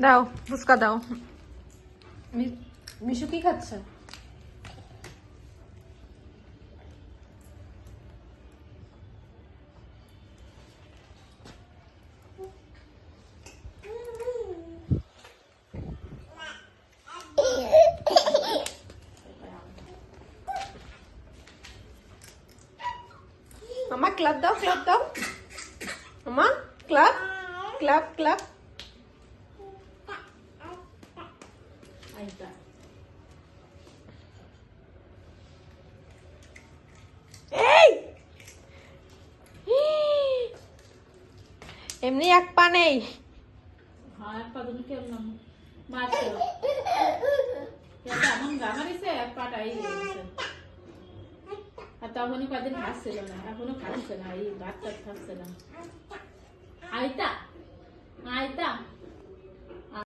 দাও ফুচকা দাও। মিশু কি খাচ্ছে? মামা ক্লাব দাও, ক্লাব দাও মামা, ক্লাব ক্লাব ক্লাব। এই এমনি এক পা নেই। হ্যাঁ এক পা তুমি কেমন মারছো? এমন গামারিছে এক পাটাই আর তখনই কদিন খাচ্ছিল না, এখনো খাচ্ছে না, এই ভাত টাত খাচ্ছে না। আইতা